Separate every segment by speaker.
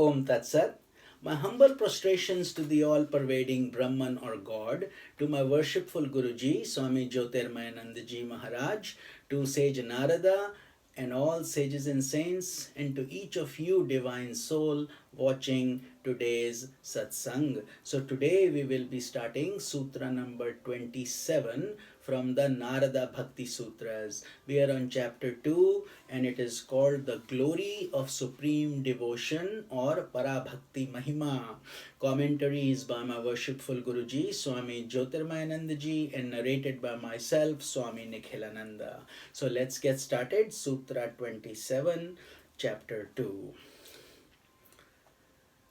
Speaker 1: Om Tat Sat. My humble prostrations to the all-pervading Brahman or God, to my worshipful Guruji, Swami Jyotirmayanandaji Maharaj, to sage Narada and all sages and saints, and to each of you divine soul watching today's satsang. So today we will be starting Sutra number 27 from the Narada Bhakti Sutras. We are on chapter 2 and it is called The Glory of Supreme Devotion or Bhakti Mahima. Commentary is by my worshipful Guruji, Swami Jyotirmayanandaji, and narrated by myself, Swami Nikhilananda. So let's get started. Sutra 27, chapter 2.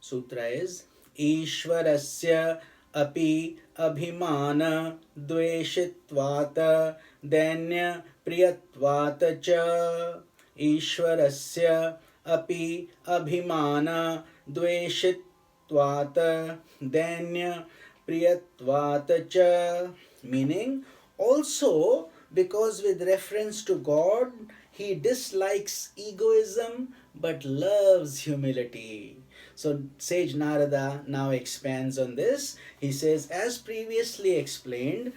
Speaker 1: Sutra is Ishvarasya api abhimana dveshitvat danya priyatvat cha. Ishvarasya api abhimana dveshitvat danya priyatvat cha. Meaning, also because with reference to God, he dislikes egoism but loves humility. So sage Narada now expands on this. He says, as previously explained,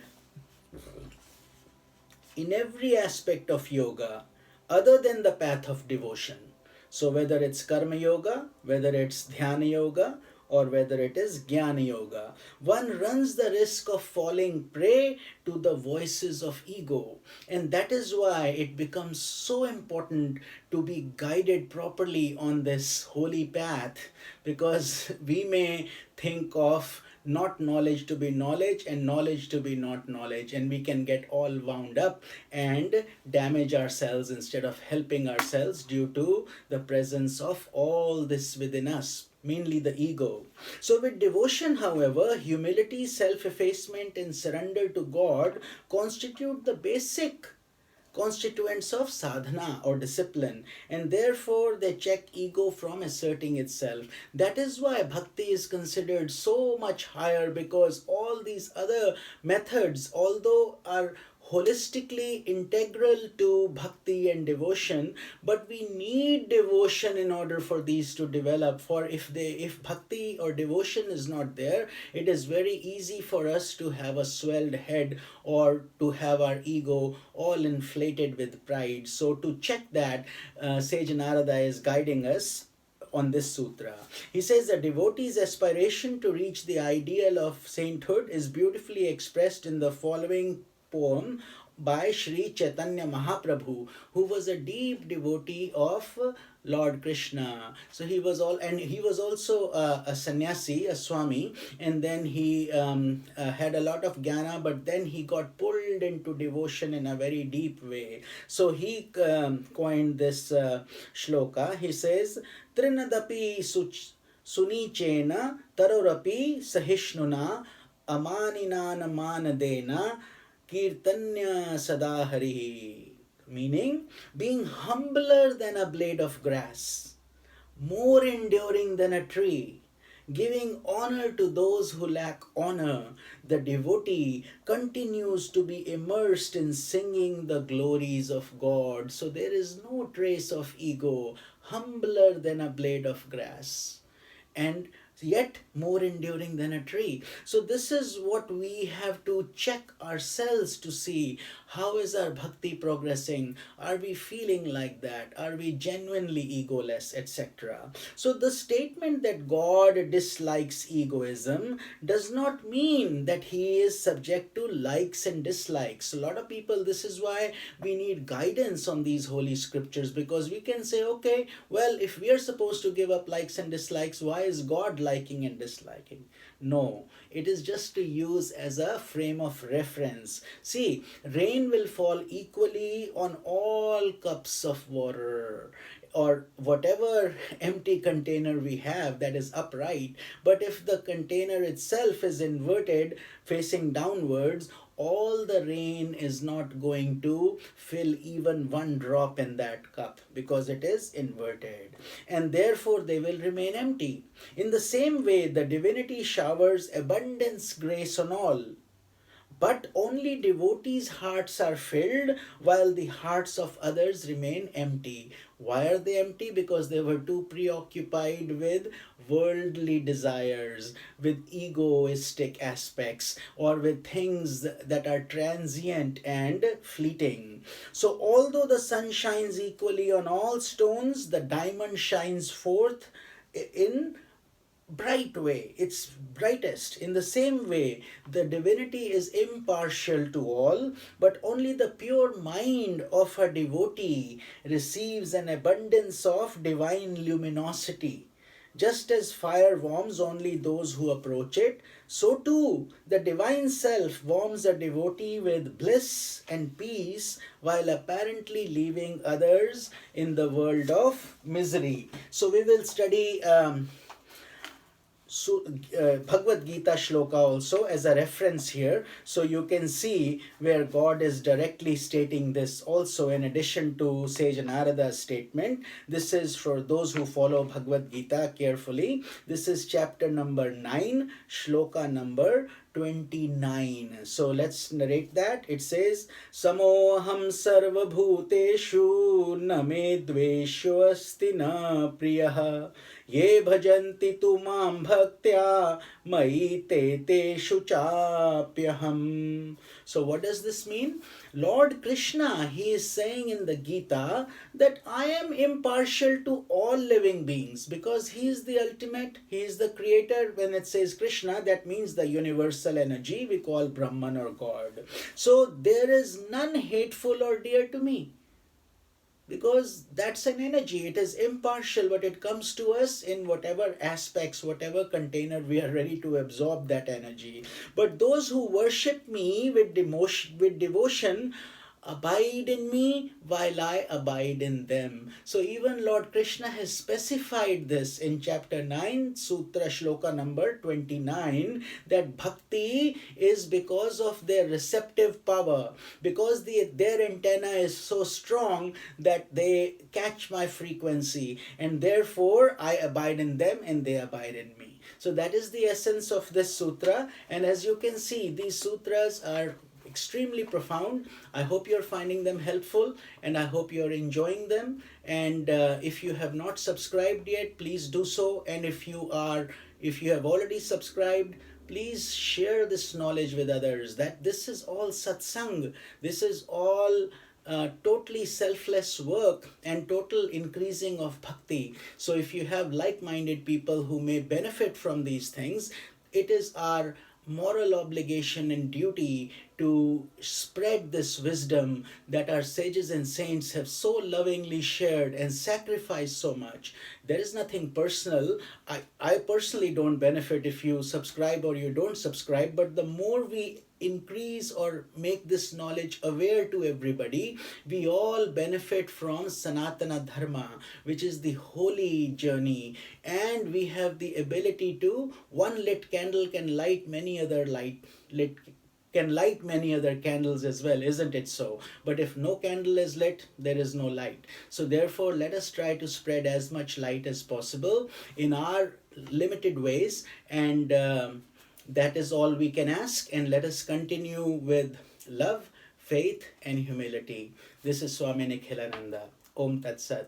Speaker 1: in every aspect of yoga, other than the path of devotion, so whether it's karma yoga, whether it's dhyana yoga, or whether it is jnana yoga, one runs the risk of falling prey to the voices of ego. And that is why it becomes so important to be guided properly on this holy path, because we may think of not knowledge to be knowledge and knowledge to be not knowledge, and we can get all wound up and damage ourselves instead of helping ourselves due to the presence of all this within us, mainly the ego. So with devotion, however, humility, self-effacement and surrender to God constitute the basic constituents of sadhana or discipline, and therefore they check ego from asserting itself. That is why bhakti is considered so much higher, because all these other methods, although are holistically integral to bhakti and devotion, but we need devotion in order for these to develop. For if bhakti or devotion is not there, it is very easy for us to have a swelled head or to have our ego all inflated with pride. So to check that, sage Narada is guiding us on this sutra. He says the devotee's aspiration to reach the ideal of sainthood is beautifully expressed in the following poem by Sri Chaitanya Mahaprabhu, who was a deep devotee of Lord Krishna. So he was also a sannyasi, a Swami, and then he had a lot of jnana, but then he got pulled into devotion in a very deep way. So he coined this shloka. He says, Trinadapi sunichena tarorapi sahishnuna amaninana manadena Kirtanya Sadahari, meaning being humbler than a blade of grass, more enduring than a tree, giving honor to those who lack honor, the devotee continues to be immersed in singing the glories of God. So there is no trace of ego, humbler than a blade of grass, and yet more enduring than a tree. So this is what we have to check ourselves to see, how is our bhakti progressing? Are we feeling like that? Are we genuinely egoless, etc.? So the statement that God dislikes egoism does not mean that he is subject to likes and dislikes. A lot of people, this is why we need guidance on these holy scriptures, because we can say, okay, well, if we are supposed to give up likes and dislikes, why is God liking and disliking? No, it is just to use as a frame of reference. See, rain will fall equally on all cups of water or whatever empty container we have that is upright. But if the container itself is inverted, facing downwards, all the rain is not going to fill even one drop in that cup, because it is inverted, and therefore they will remain empty. In the same way, the divinity showers abundance grace on all, But only devotees' hearts are filled while the hearts of others remain empty. Why are they empty? Because they were too preoccupied with worldly desires, with egoistic aspects, or with things that are transient and fleeting. So, although the sun shines equally on all stones, the diamond shines forth in bright way, it's brightest. In the same way, the divinity is impartial to all, but only the pure mind of a devotee receives an abundance of divine luminosity. Just as fire warms only those who approach it, so too the divine self warms a devotee with bliss and peace while apparently leaving others in the world of misery. So we will study Bhagavad Gita shloka also as a reference here, so you can see where God is directly stating this also, in addition to Sage Narada's statement. This is for those who follow Bhagavad Gita carefully. This is chapter number 9, shloka number 29. So let's narrate that. It says, Samoham sarva bhuteshu na me dvesho asti na priyaha ye bhajanti tu mam bhaktya mai te teshu chapyaham. So what does this mean? Lord Krishna, he is saying in the Gita that I am impartial to all living beings because he is the ultimate, he is the creator. When it says Krishna, that means the universal energy we call Brahman or God. So there is none hateful or dear to me, because that's an energy. It is impartial, but it comes to us in whatever aspects, whatever container we are ready to absorb that energy. But those who worship me with devotion abide in me while I abide in them. So even Lord Krishna has specified this in chapter 9, Sutra shloka number 29, that bhakti is because of their receptive power, because their antenna is so strong that they catch my frequency, and therefore I abide in them and they abide in me. So that is the essence of this sutra, and as you can see, these sutras are extremely profound. I hope you're finding them helpful and I hope you're enjoying them. And if you have not subscribed yet, please do so. And if you have already subscribed, please share this knowledge with others, that this is all satsang. This is all totally selfless work and total increasing of bhakti. So if you have like-minded people who may benefit from these things, it is our moral obligation and duty to spread this wisdom that our sages and saints have so lovingly shared and sacrificed so much. There is nothing personal. I personally don't benefit if you subscribe or you don't subscribe, but the more we increase or make this knowledge aware to everybody, we all benefit from Sanatan Dharma, which is the holy journey, and we have the ability to, one lit candle can light many other many other candles as well, isn't it so? But if no candle is lit, there is no light. So therefore, let us try to spread as much light as possible in our limited ways, and that is all we can ask. And let us continue with love, faith, and humility. This is Swami Nikhilananda. Om Tat Sat.